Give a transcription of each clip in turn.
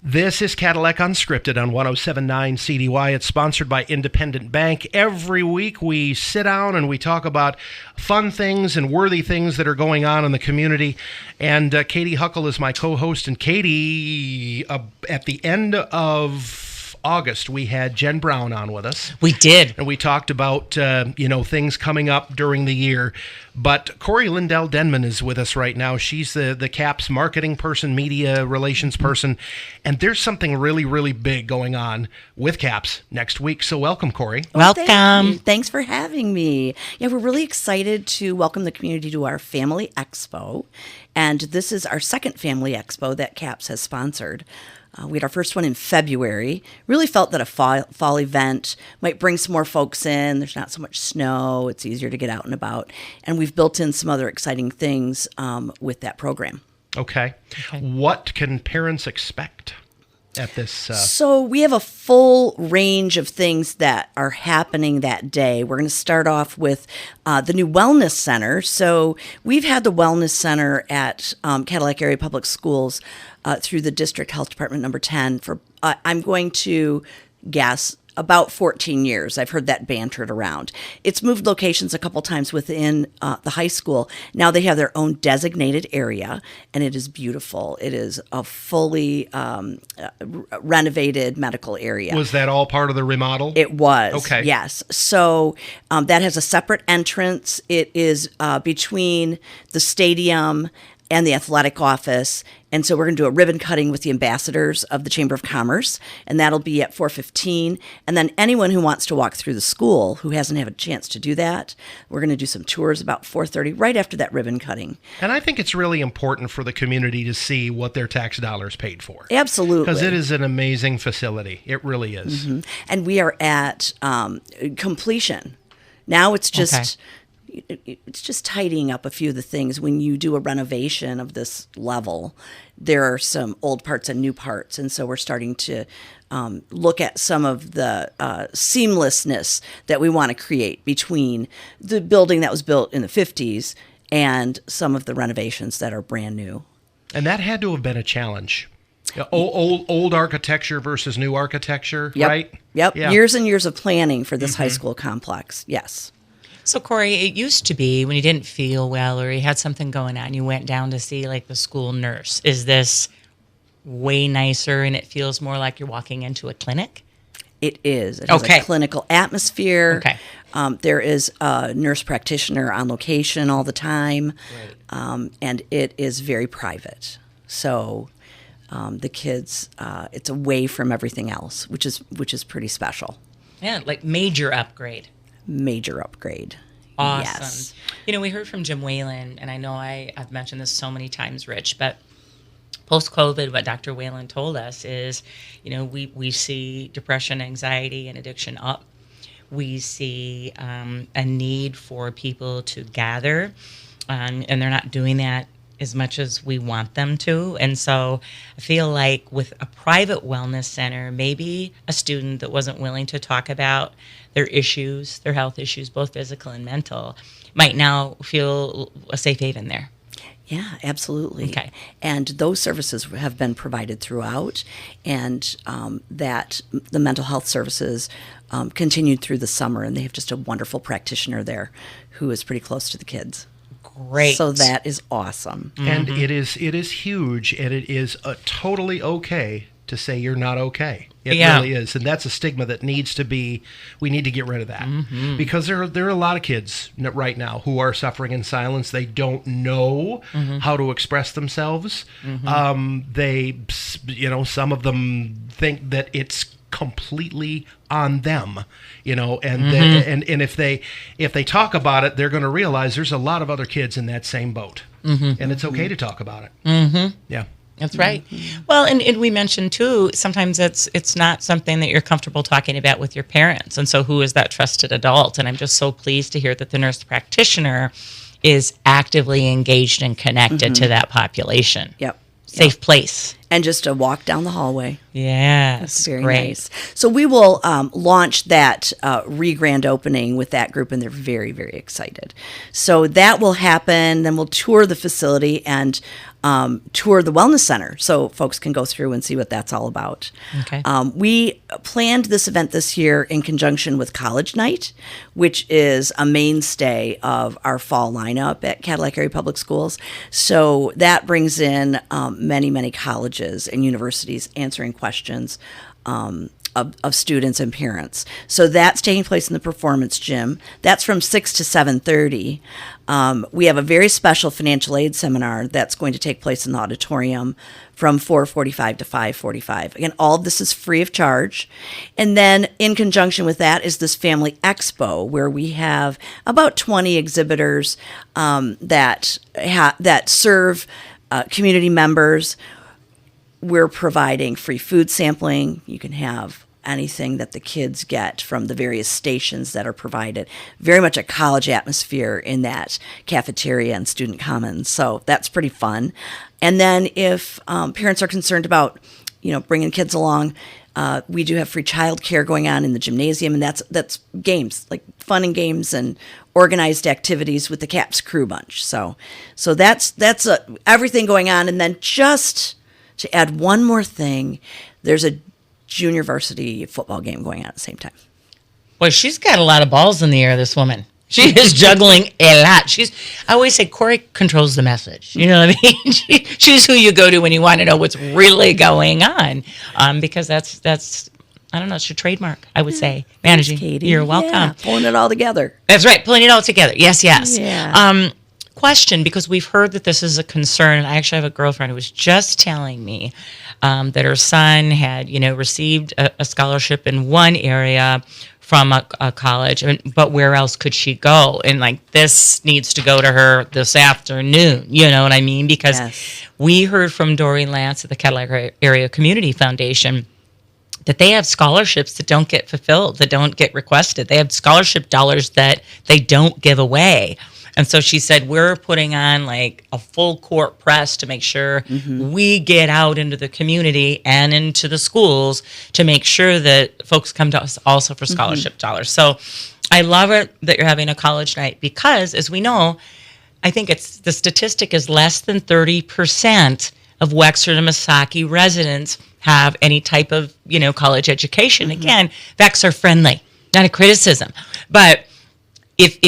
This is Cadillac Unscripted on 107.9 CDY. It's sponsored by Independent Bank. Every week we sit down and we talk about fun things and worthy things that are going on in the community. And Katie Huckle is my co-host. And Katie, at the end of August, we had Jen Brown on with us. We did. And we talked about, things coming up during the year. But Cori Lindell Denman is with us right now. She's the CAPS marketing person, media relations person. And there's something really, really big going on with CAPS next week. So welcome, Cori. Welcome. Thanks for having me. Yeah, we're really excited to welcome the community to our Family Expo. And this is our second Family Expo that CAPS has sponsored. We had our first one in February. Really felt that a fall event might bring some more folks in. There's not so much snow. It's easier to get out and about. And we've built in some other exciting things with that program. Okay. What can parents expect at this? So we have a full range of things that are happening that day. We're going to start off with the new Wellness Center. So we've had the Wellness Center at Cadillac Area Public Schools through the District Health Department number 10 for, I'm going to guess, about 14 years. I've heard that bantered around. It's moved locations a couple times within the high school. Now they have their own designated area, and it is beautiful. It is a fully renovated medical area. Was that all part of the remodel? It was. Okay. Yes. So that has a separate entrance. It is between the stadium and the athletic office. And so we're going to do a ribbon cutting with the ambassadors of the Chamber of Commerce, and that'll be at 4:15. And then anyone who wants to walk through the school who hasn't had a chance to do that, we're going to do some tours about 4:30 right after that ribbon cutting. And I think it's really important for the community to see what their tax dollars paid for. Absolutely. Because it is an amazing facility. It really is. Mm-hmm. And we are at completion. Now it's just... It's just tidying up a few of the things. When you do a renovation of this level, there are some old parts and new parts. And so we're starting to look at some of the seamlessness that we want to create between the building that was built in the 50s and some of the renovations that are brand new. And that had to have been a challenge. Old architecture versus new architecture, Yep. right? Yep. Yeah. Years and years of planning for this high school complex. Yes. So, Cori, it used to be when you didn't feel well or you had something going on, you went down to see like the school nurse. Is this way nicer and it feels more like you're walking into a clinic? It is. It has a clinical atmosphere. Okay. There is a nurse practitioner on location all the time, and it is very private. So the kids, it's away from everything else, which is pretty special. Yeah, like major upgrade. Major upgrade. Awesome. Yes. We heard from Jim Whalen, and I know I've mentioned this so many times, Rich, but post-COVID, what Dr. Whalen told us is, we see depression, anxiety, and addiction up. We see a need for people to gather, and they're not doing that as much as we want them to. And so I feel like with a private wellness center, maybe a student that wasn't willing to talk about their issues, their health issues, both physical and mental, might now feel a safe haven there. Yeah, absolutely. Okay. And those services have been provided throughout, and that the mental health services continued through the summer, and they have just a wonderful practitioner there who is pretty close to the kids. Great. So that is awesome. And it is huge, and it is totally okay to say you're not okay. It really is. And that's a stigma that we need to get rid of that. Because there are a lot of kids right now who are suffering in silence. They don't know how to express themselves. They, some of them think that it's completely on them, and if they talk about it, they're going to realize there's a lot of other kids in that same boat, and it's okay to talk about it. Yeah. That's right. Well, and we mentioned too, sometimes it's not something that you're comfortable talking about with your parents. And so who is that trusted adult? And I'm just so pleased to hear that the nurse practitioner is actively engaged and connected to that population. Yep. Safe place. and just a walk down the hallway. Yes, That's very great. nice. So we will launch that re-grand opening with that group, and they're very, very excited. So that will happen. Then we'll tour the facility and tour the wellness center, so folks can go through and see what that's all about. Okay. We planned this event this year in conjunction with College Night, which is a mainstay of our fall lineup at Cadillac Area Public Schools. So that brings in many, many colleges and universities answering questions of students and parents. So that's taking place in the Performance Gym. That's from 6 to 7:30. We have a very special financial aid seminar that's going to take place in the auditorium from 4:45 to 5:45. Again, all of this is free of charge. And then in conjunction with that is this Family Expo, where we have about 20 exhibitors that serve community members. We're providing free food sampling. You can have anything that the kids get from the various stations that are provided. Very much a college atmosphere in that cafeteria and student commons. So that's pretty fun. And then if parents are concerned about, bringing kids along, we do have free childcare going on in the gymnasium, and that's games, like fun and games and organized activities with the CAPS crew bunch. So that's everything going on. And then just to add one more thing, there's a junior varsity football game going on at the same time. Boy, she's got a lot of balls in the air, this woman. She is juggling a lot. I always say Cori controls the message. You know what I mean? She's who you go to when you want to know what's really going on. Because that's I don't know, it's your trademark, I would say. Managing. Thanks, Katie. You're welcome. Yeah, pulling it all together. That's right, pulling it all together. Yes. Yeah. Question, because we've heard that this is a concern, and I actually have a girlfriend who was just telling me that her son had, received a scholarship in one area from a college, but where else could she go? And this needs to go to her this afternoon. You know what I mean? Because we heard from Dory Lance at the Cadillac Area Community Foundation that they have scholarships that don't get fulfilled, that don't get requested. They have scholarship dollars that they don't give away. And so she said, we're putting on a full court press to make sure we get out into the community and into the schools to make sure that folks come to us also for scholarship dollars. So I love it that you're having a college night because, as we know, I think the statistic is less than 30% of Wexford and Misaki residents have any type of, college education. Again, VEX are friendly, not a criticism. But if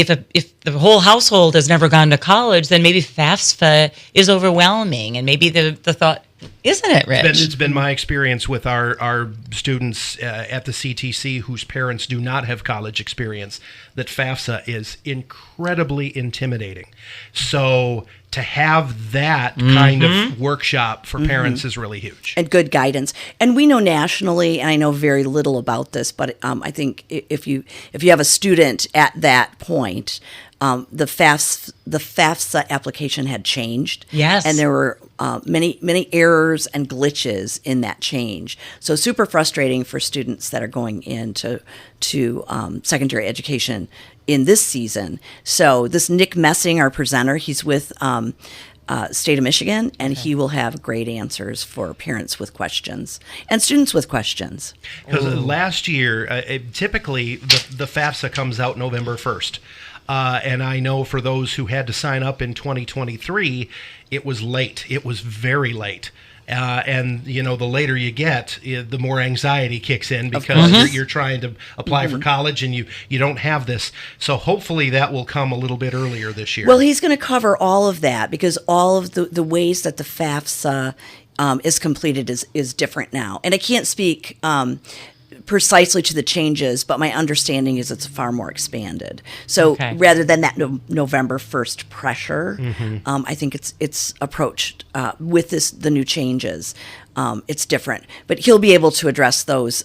the whole household has never gone to college, then maybe FAFSA is overwhelming, and maybe the thought, isn't it, Rich? It's been my experience with our students at the CTC whose parents do not have college experience that FAFSA is incredibly intimidating. So to have that kind of workshop for parents is really huge. And good guidance. And we know nationally, and I know very little about this, but I think if you have a student at that point, the FAFSA application had changed. Yes. And there were many errors and glitches in that change. So super frustrating for students that are going into secondary education in this season. So this Nick Messing, our presenter, he's with State of Michigan, and he will have great answers for parents with questions and students with questions. Because last year, typically the FAFSA comes out November 1st. And I know for those who had to sign up in 2023, it was late. It was very late. And, the later you get, the more anxiety kicks in because you're trying to apply for college and you don't have this. So hopefully that will come a little bit earlier this year. Well, he's going to cover all of that because all of the ways that the FAFSA is completed is different now. And I can't speak precisely to the changes, but my understanding is it's far more expanded. So rather than that November 1st pressure, I think it's approached with the new changes. It's different, but he'll be able to address those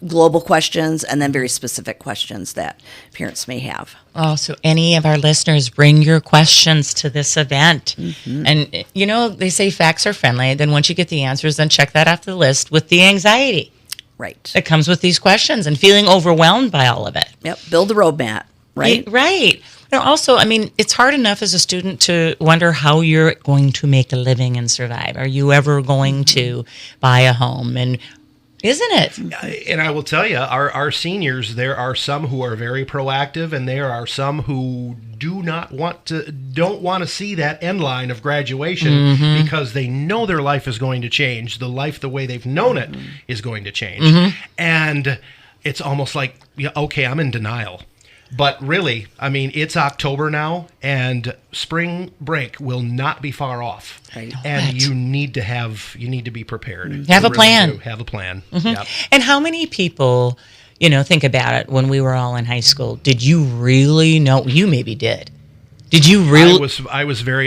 global questions and then very specific questions that parents may have. Oh, so any of our listeners, bring your questions to this event. And, they say facts are friendly. Then once you get the answers, then check that off the list with the anxiety. Right. That comes with these questions and feeling overwhelmed by all of it. Yep. Build the roadmap. Right. Right. And also, I mean, it's hard enough as a student to wonder how you're going to make a living and survive. Are you ever going to buy a home? And isn't it? And I will tell you, our seniors, there are some who are very proactive, and there are some who don't want to see that end line of graduation because they know their life is going to change. The life the way they've known it is going to change. And it's almost like, okay, I'm in denial. But really, I mean, it's October now, and spring break will not be far off. Right. And you need to be prepared. Have a plan. Have a plan. Yep. And how many people, think about it, when we were all in high school, did you really know? You maybe did. Did you really?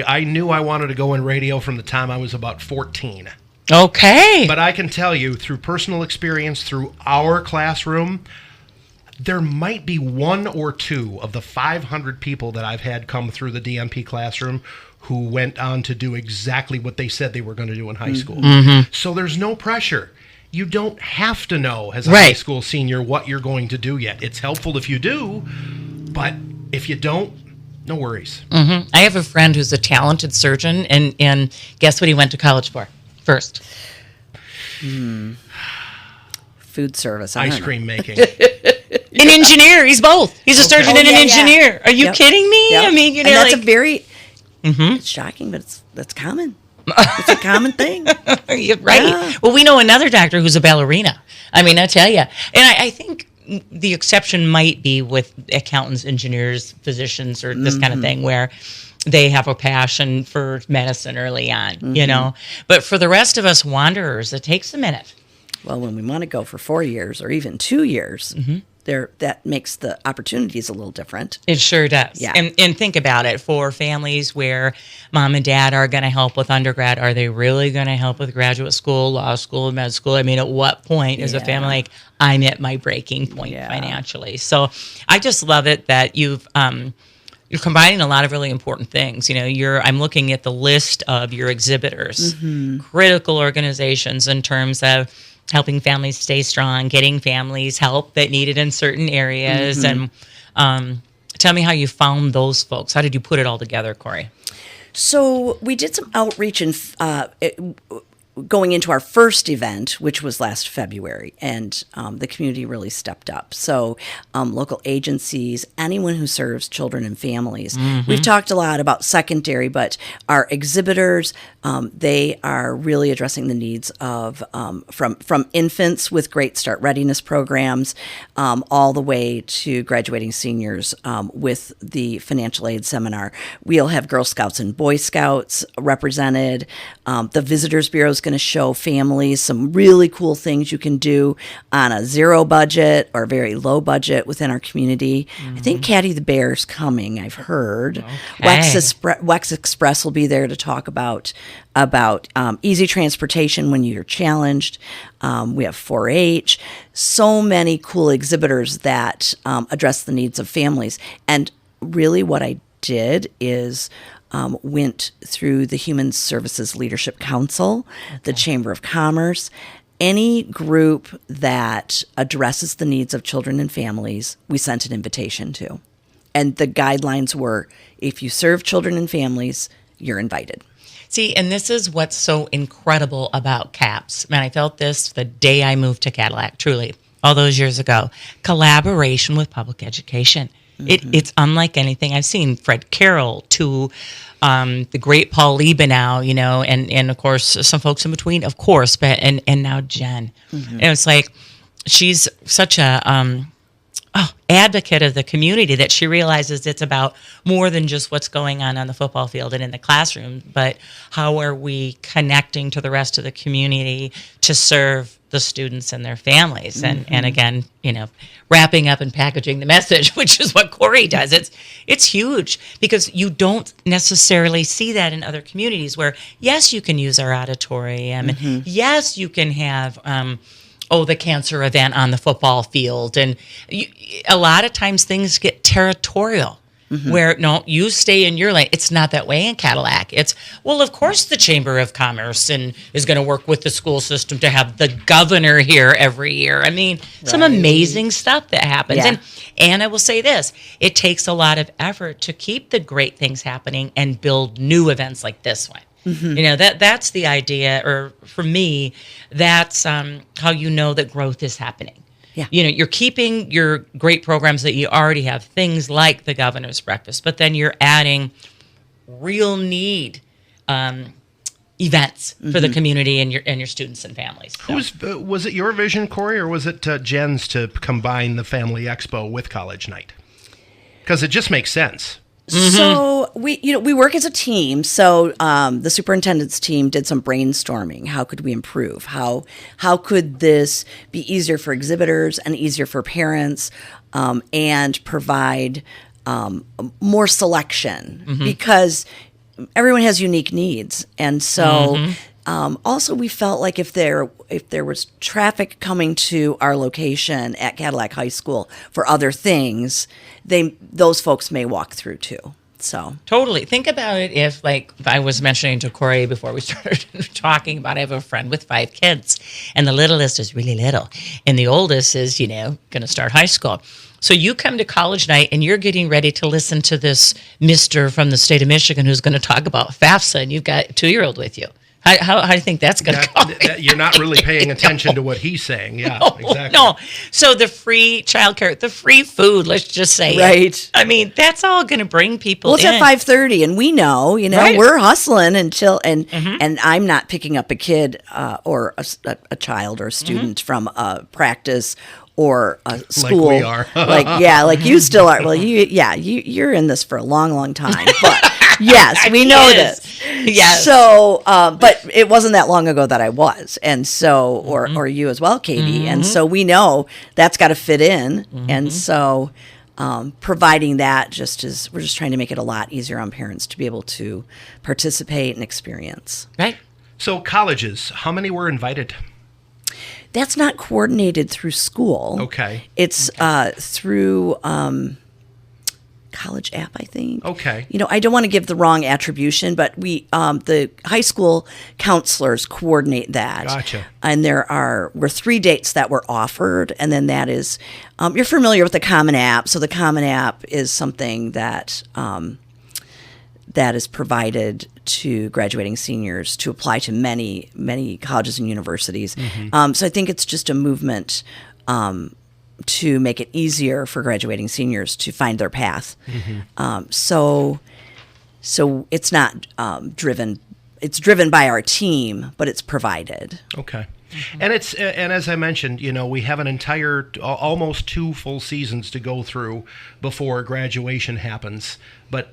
I knew I wanted to go in radio from the time I was about 14. Okay. But I can tell you, through personal experience, through our classroom, there might be one or two of the 500 people that I've had come through the DNP classroom who went on to do exactly what they said they were going to do in high school. So there's no pressure. You don't have to know as a high school senior what you're going to do yet. It's helpful if you do, but if you don't, no worries. I have a friend who's a talented surgeon, and guess what he went to college for first? Food service. Ice cream making. An engineer. He's both. He's a surgeon and an engineer. Are you kidding me? Yep. I mean, and that's a very it's shocking, but that's common. It's a common thing. You're right. Yeah. Well, we know another doctor who's a ballerina. I mean, I tell you. And I think the exception might be with accountants, engineers, physicians, or this kind of thing, where they have a passion for medicine early on, But for the rest of us wanderers, it takes a minute. Well, when we want to go for 4 years or even 2 years, that makes the opportunities a little different. It sure does. Yeah. And think about it. For families where mom and dad are going to help with undergrad, are they really going to help with graduate school, law school, med school? I mean, at what point is a family like, I'm at my breaking point financially? So I just love it that you're combining a lot of really important things. I'm looking at the list of your exhibitors, critical organizations in terms of helping families stay strong, getting families help that need it in certain areas. And tell me how you found those folks. How did you put it all together, Cori? So we did some outreach going into our first event, which was last February, and the community really stepped up. So local agencies, anyone who serves children and families. We've talked a lot about secondary, but our exhibitors, they are really addressing the needs of from infants with Great Start Readiness programs all the way to graduating seniors with the financial aid seminar. We'll have Girl Scouts and Boy Scouts represented. The Visitors Bureau is going to show families some really cool things you can do on a zero budget or very low budget within our community. I think Caddy the Bear's coming, I've heard. Okay. Wex Express will be there to talk about easy transportation when you're challenged. We have 4-H. So many cool exhibitors that address the needs of families. And really what I did is went through the Human Services Leadership Council, the Chamber of Commerce, any group that addresses the needs of children and families, we sent an invitation to. And the guidelines were, if you serve children and families, you're invited. See, and this is what's so incredible about CAPS. Man, I felt this the day I moved to Cadillac, truly, all those years ago. Collaboration with public education. It's unlike anything I've seen. Fred Carroll to the great Paul Liebenow, and of course some folks in between, of course, but and now Jen. And it's like she's such a advocate of the community that she realizes it's about more than just what's going on the football field and in the classroom, but how are we connecting to the rest of the community to serve the students and their families. And again, wrapping up and packaging the message, which is what Cori does. It's huge because you don't necessarily see that in other communities where, yes, you can use our auditorium. And yes, you can have, the cancer event on the football field. And a lot of times things get territorial. where, no, you stay in your lane. It's not that way in Cadillac. It's, well, of course the Chamber of Commerce is going to work with the school system to have the governor here every year. I mean, some amazing stuff that happens. Yeah. And I will say this, it takes a lot of effort to keep the great things happening and build new events like this one. You know, that's the idea, or for me, that's how you know that growth is happening. Yeah. You know, you're keeping your great programs that you already have, things like the Governor's Breakfast, but then you're adding real need events for the community and your students and families. So. Was it your vision, Cori, or was it Jen's to combine the Family Expo with College Night? Because it just makes sense. So we work as a team. So the superintendent's team did some brainstorming. How could we improve? How could this be easier for exhibitors and easier for parents, and provide more selection, because everyone has unique needs, and so. Also, we felt like if there was traffic coming to our location at Cadillac High School for other things, those folks may walk through too. So totally. Think about it if I was mentioning to Cori before we started talking about, I have a friend with 5 kids, and the littlest is really little, and the oldest is, going to start high school. So you come to College Night and you're getting ready to listen to this mister from the state of Michigan who's going to talk about FAFSA, and you've got a 2-year-old with you. How do you think that's going to go? You're not really paying attention to what he's saying. Yeah, exactly. No. So the free childcare, the free food, let's just say. Right. I mean, that's all going to bring people in. Well, it's at 5:30, and we know, right. We're hustling until, and I'm not picking up a kid or a child or a student from a practice or a school. Like we are. like you still are. Well, you're in this for a long, long time, but. Yes, we know this. Yes. So, but it wasn't that long ago that I was, and so, or you as well, Katie, and so we know that's got to fit in, and so, providing that we're just trying to make it a lot easier on parents to be able to participate and experience. Right. So, colleges, how many were invited? That's not coordinated through school. Okay. It's through. College app, I think. Okay. I don't want to give the wrong attribution, but we, the high school counselors coordinate that. Gotcha. And were 3 dates that were offered, and then that is, you're familiar with the Common App. So the Common App is something that that is provided to graduating seniors to apply to many, many colleges and universities. So I think it's just a movement. To make it easier for graduating seniors to find their path. So it's not driven. It's driven by our team, but it's provided. Okay. And as I mentioned, we have an entire almost 2 full seasons to go through before graduation happens. But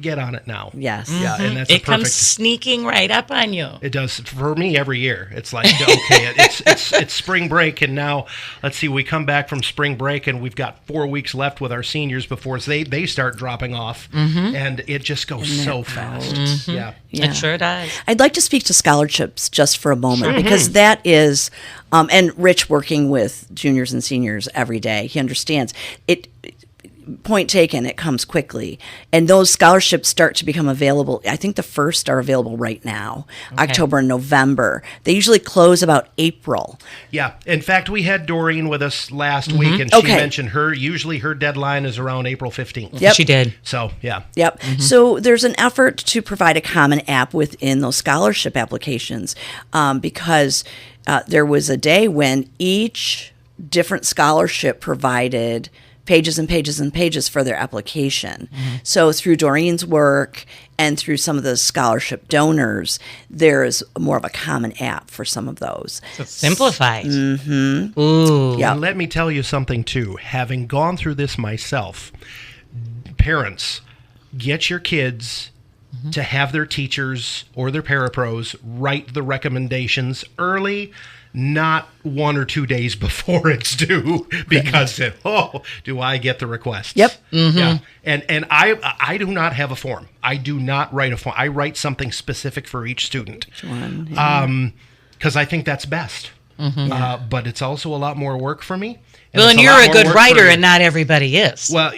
get on it now. Yes. Yeah, and that's it comes sneaking right up on you. It does for me every year. It's like, okay, it's spring break, and now let's see. We come back from spring break, and we've got 4 weeks left with our seniors before they start dropping off, and it just goes so fast. Yeah, it sure does. I'd like to speak to scholarships just for a moment because that is, and Rich working with juniors and seniors every day, he understands it. Point taken, it comes quickly. And those scholarships start to become available. I think the first are available right now, October and November. They usually close about April. Yeah. In fact, we had Doreen with us last week, and she mentioned usually her deadline is around April 15th. Yep. She did. So, yeah. Yep. So there's an effort to provide a common app within those scholarship applications because there was a day when each different scholarship provided pages and pages and pages for their application. So through Doreen's work and through some of the scholarship donors, there is more of a common app for some of those. So it's simplified. Ooh. Yeah. Let me tell you something, too. Having gone through this myself, parents, get your kids to have their teachers or their parapros write the recommendations early, not 1 or 2 days before it's due, because do I get the request? Yep. Yeah. And I do not have a form. I do not write a form. I write something specific for each student. Because I think that's best. But it's also a lot more work for me. And you're a good writer, and not everybody is. Well,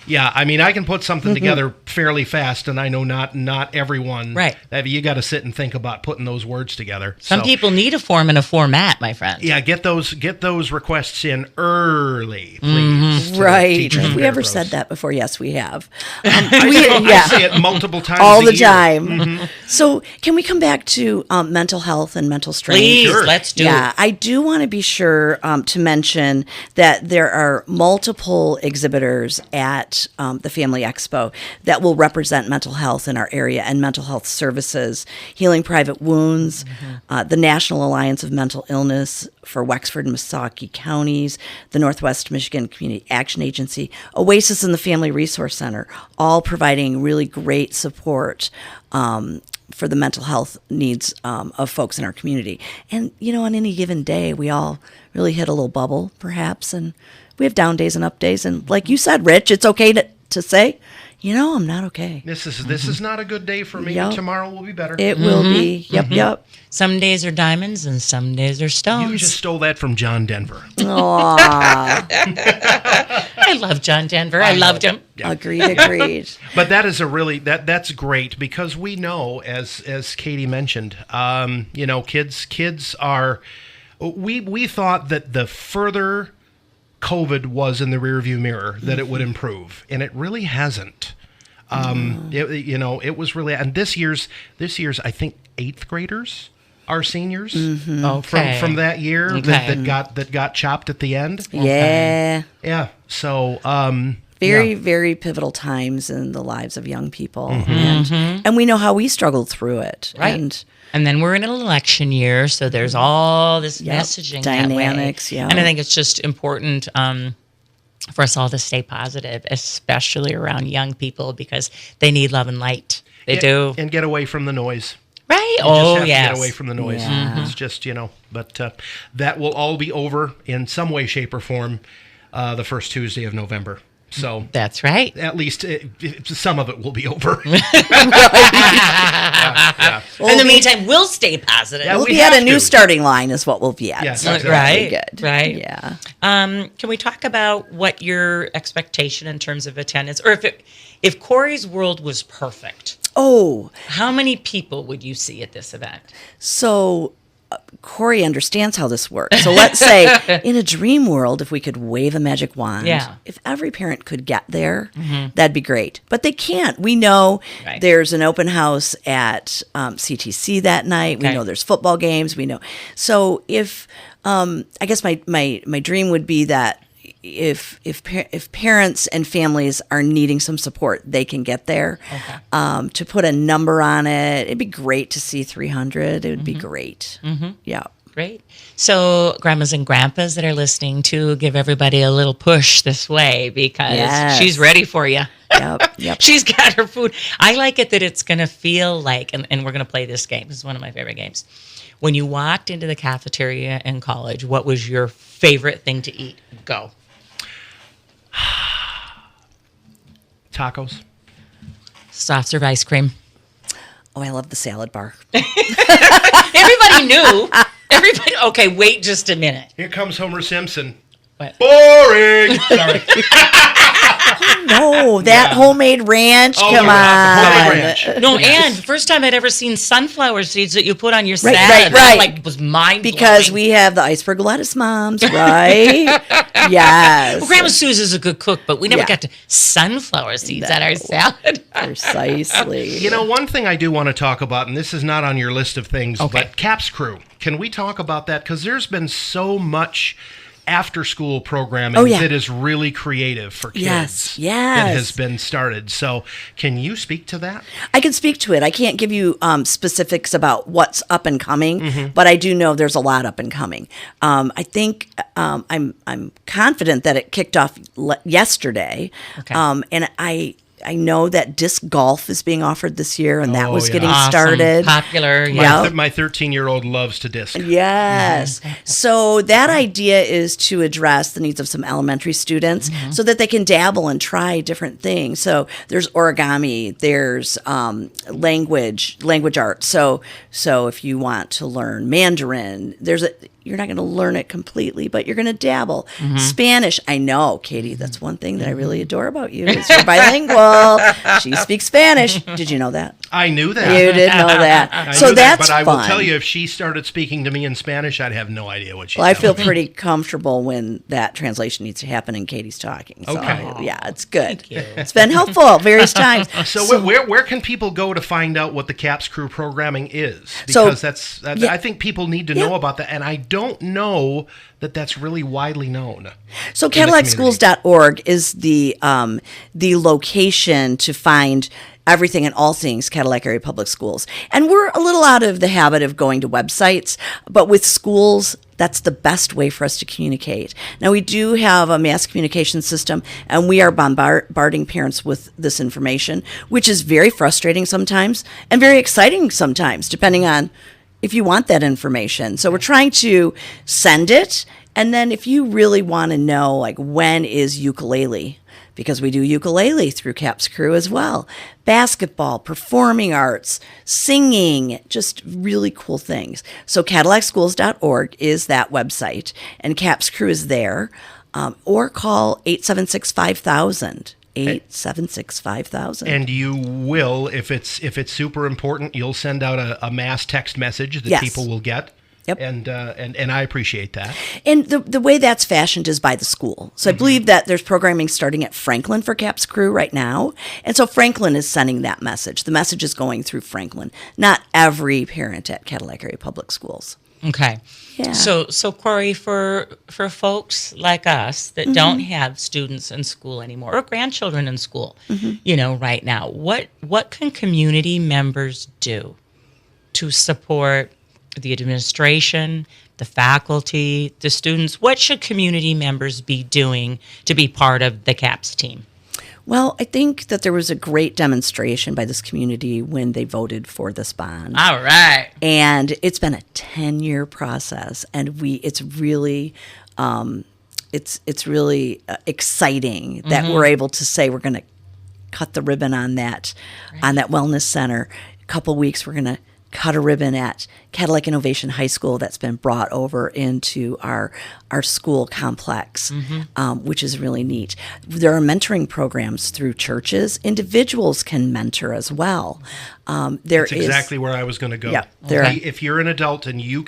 Yeah, I mean, I can put something together fairly fast, and I know not everyone. Right. You got to sit and think about putting those words together. Some people need a form and a format, my friend. Yeah, get those requests in early, please. Right. Have we ever said that before? Yes, we have. I say it multiple times all a the year. time. So can we come back to mental health and mental strength? Please, Sure. let's do Yeah, it. I do want to be sure to mention that there are multiple exhibitors at the Family Expo that will represent mental health in our area and mental health services, Healing Private Wounds, the National Alliance of Mental Illness for Wexford and Missaukee counties, the Northwest Michigan Community Action Agency, Oasis and the Family Resource Center, all providing really great support for the mental health needs of folks in our community. And, on any given day, we all really hit a little bubble, perhaps, and we have down days and up days. And like you said, Rich, it's okay to say, I'm not okay. This is not a good day for me. Yep. Tomorrow will be better. It will be. Yep. Some days are diamonds and some days are stones. You just stole that from John Denver. Aw, I love John Denver. I loved him. Yeah. agreed. But that is that's great because we know, as Katie mentioned, kids are. We thought that the further COVID was in the rearview mirror that it would improve, and it really hasn't. It was really, and this year's I think 8th graders are seniors Okay. from that year Okay. that got chopped at the end. Yeah. Yeah. So Very, very pivotal times in the lives of young people. And we know how we struggled through it. Right. And then we're in an election year, so there's all this messaging dynamics, that way. yeah. And I think it's just important for us all to stay positive, especially around young people, because they need love and light. They do. And get away from the noise. Right? You just have to yes. get away from the noise. Yeah. It's just, but that will all be over in some way, shape, or form the first Tuesday of November. So That's right. at least some of it will be over. In the meantime, we'll stay positive. Yeah, We'll we be at have a new to. starting line is what we'll be at. Yes, So exactly. that'll be Right, good. right. Yeah. Can we talk about what your expectation in terms of attendance, or if Cori's World was perfect, Oh, how many people would you see at this event? so Cori understands how this works. So let's say in a dream world, if we could wave a magic wand, Yeah. if every parent could get there, that'd be great. But they can't. We know Right. there's an open house at CTC that night. Okay. We know there's football games. We know. So if I guess my dream would be that if parents and families are needing some support, they can get there. Okay. To put a number on it, it'd be great to see 300. It would be great. Yeah. Great. So, grandmas and grandpas that are listening to, give everybody a little push this way because Yes. she's ready for you. Yep. She's got her food. I like it that it's going to feel like, and we're going to play this game. This is one of my favorite games. When you walked into the cafeteria in college, what was your favorite thing to eat? Go. Tacos. Soft serve ice cream. Oh, I love the salad bar. Everybody knew. Everybody. Okay, wait just a minute. Here comes Homer Simpson. What? Boring. Sorry. No, that homemade ranch. Oh, Come yeah, the homemade on. ranch. No, and first time I'd ever seen sunflower seeds that you put on your Right, salad. right. That, like, was mind blowing. Because we have the iceberg lettuce moms, right? Yes. Well, Grandma Sue's a good cook, but we never Yeah. got to sunflower seeds on our salad. Precisely. One thing I do want to talk about, and this is not on your list of things, Okay. but CAPS Crew. Can we talk about that? Because there's been so much after-school programming that is really creative for kids. Yes. That has been started. So can you speak to that? I can speak to it. I can't give you specifics about what's up and coming, but I do know there's a lot up and coming. I think I'm confident that it kicked off yesterday, Okay. and I know that disc golf is being offered this year, and that was getting Awesome. started. Popular. My 13-year-old loves to disc. Yes. So that idea is to address the needs of some elementary students so that they can dabble and try different things. So there's origami, there's language arts. So if you want to learn Mandarin, you're not going to learn it completely, but you're going to dabble. Spanish, I know, Katie, that's one thing that I really adore about you is you're bilingual. She speaks Spanish. Did you know that? I knew that. You did know that. So that's but I fun. will tell you, if she started speaking to me in Spanish, I'd have no idea what she's Well, I feel telling me. pretty comfortable when that translation needs to happen and Katie's talking. So, Okay. yeah, it's good. Thank you. It's been helpful various times. So where can people go to find out what the CAPS Crew programming is? So- Because I think people need to know about that, and I don't know that that's really widely known. So community. CadillacSchools.org is the location to find everything and all things Cadillac Area Public Schools. And we're a little out of the habit of going to websites, but with schools, that's the best way for us to communicate. Now, we do have a mass communication system, and we are bombarding parents with this information, which is very frustrating sometimes and very exciting sometimes, depending on if you want that information. So we're trying to send it, and then if you really want to know, like, when is ukulele, because we do ukulele through CAPS Crew as well, basketball, performing arts, singing, just really cool things. So CadillacSchools.org is that website, and CAPS Crew is there, or call 876-5000. 876-5000. And you will, if it's super important, you'll send out a mass text message that Yes. people will get. Yep. And I appreciate that. And the way that's fashioned is by the school. So I believe that there's programming starting at Franklin for CAPS Crew right now. And so Franklin is sending that message. The message is going through Franklin, not every parent at Cadillac Area Public Schools. Okay. Yeah. So Cori, for folks like us that don't have students in school anymore or grandchildren in school, right now, what can community members do to support the administration, the faculty, the students? What should community members be doing to be part of the CAPS team? Well, I think that there was a great demonstration by this community when they voted for this bond. All right. And it's been a 10-year process, and it's really exciting that we're able to say we're going to cut the ribbon on that wellness center. A couple weeks we're going to cut a ribbon at Cadillac Innovation High School that's been brought over into our school complex, which is really neat. There are mentoring programs through churches. Individuals can mentor as well. That's exactly where I was going to go. Yeah, if you're an adult and you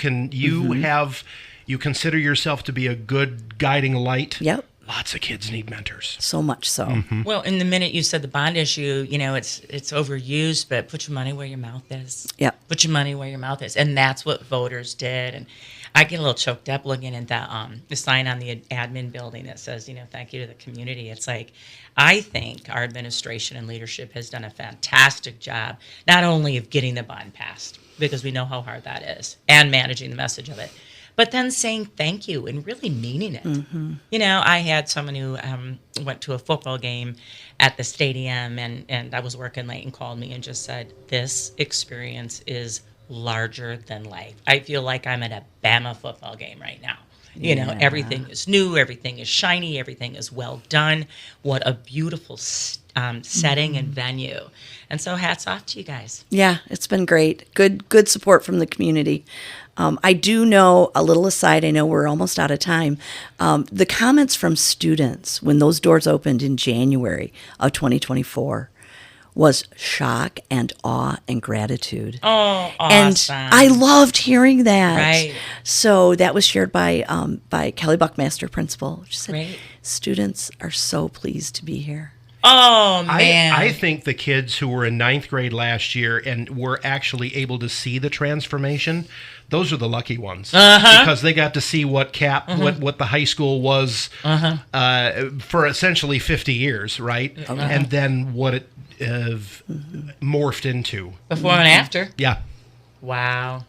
consider yourself to be a good guiding light. Yep. Lots of kids need mentors. So much so. Well, in the minute you said the bond issue, it's overused, but put your money where your mouth is. Yep. Put your money where your mouth is. And that's what voters did. And I get a little choked up looking at the sign on the admin building that says, thank you to the community. It's like, I think our administration and leadership has done a fantastic job, not only of getting the bond passed, because we know how hard that is, and managing the message of it, but then saying thank you and really meaning it. I had someone who went to a football game at the stadium, and I was working late and called me and just said, this experience is larger than life. I feel like I'm at a Bama football game right now. Everything is new, everything is shiny, everything is well done. What a beautiful setting and venue. And so hats off to you guys. Yeah, it's been great. Good support from the community. I do know, a little aside, I know we're almost out of time, the comments from students when those doors opened in January of 2024 was shock and awe and gratitude. Oh, and awesome. I loved hearing that. Right. So that was shared by Kelly Buckmaster, principal. She said, Right. students are so pleased to be here. Oh, man. I think the kids who were in 9th grade last year and were actually able to see the transformation, those are the lucky ones. Because they got to see what what the high school was for essentially 50 years, right? And then what it morphed into. Before and after. Yeah. Wow.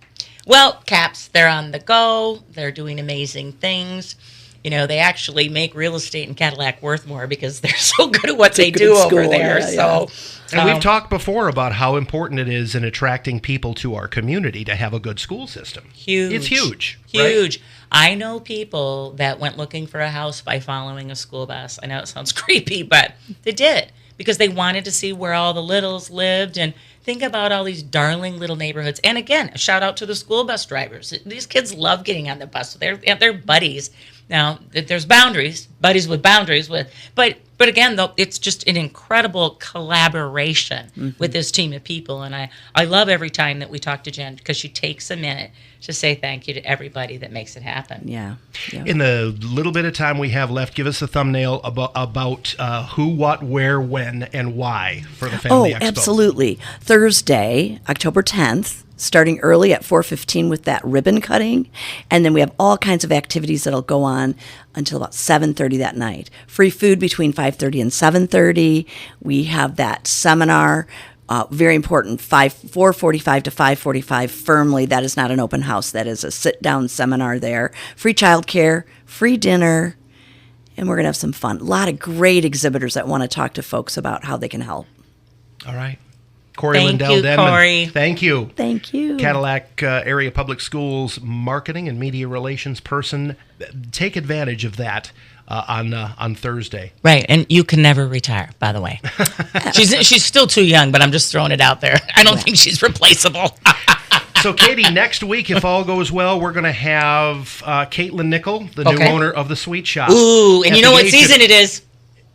Well, CAPS, they're on the go. They're doing amazing things. they actually make real estate in Cadillac worth more because they're so good at what they do over there. And we've talked before about how important it is in attracting people to our community to have a good school system. Huge. It's huge. Huge. Right? I know people that went looking for a house by following a school bus. I know it sounds creepy, but they did because they wanted to see where all the littles lived. And think about all these darling little neighborhoods. And again, a shout out to the school bus drivers. These kids love getting on the bus. They're buddies. Now, there's boundaries, buddies with boundaries, but again, though, it's just an incredible collaboration with this team of people. And I love every time that we talk to Jen because she takes a minute to say thank you to everybody that makes it happen. Yeah. In the little bit of time we have left, give us a thumbnail about who, what, where, when, and why for the Family Expo. Oh, absolutely. Thursday, October 10th. Starting early at 4:15 with that ribbon cutting. And then we have all kinds of activities that'll go on until about 7:30 that night. Free food between 5:30 and 7:30. We have that seminar, very important, 4:45 to 5:45 firmly. That is not an open house. That is a sit-down seminar there. Free childcare, free dinner, and we're going to have some fun. A lot of great exhibitors that want to talk to folks about how they can help. All right. Cori Lindell Denman. Cori. Thank you. Thank you. Cadillac Area Public Schools marketing and media relations person. Take advantage of that on Thursday. Right, and you can never retire, by the way. She's still too young, but I'm just throwing it out there. I don't think she's replaceable. So, Katie, next week, if all goes well, we're going to have Caitlin Nickel, the new owner of the Sweet Shop. Ooh, and you know what season it is?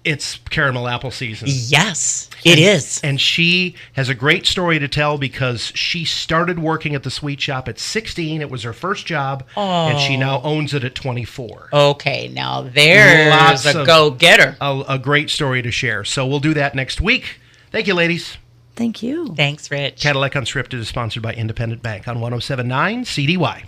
It's caramel apple season. Yes, it is. And she has a great story to tell because she started working at the Sweet Shop at 16. It was her first job, and she now owns it at 24. Okay, now there's a go-getter. A great story to share. So we'll do that next week. Thank you, ladies. Thank you. Thanks, Rich. Cadillac Unscripted is sponsored by Independent Bank on 107.9 CDY.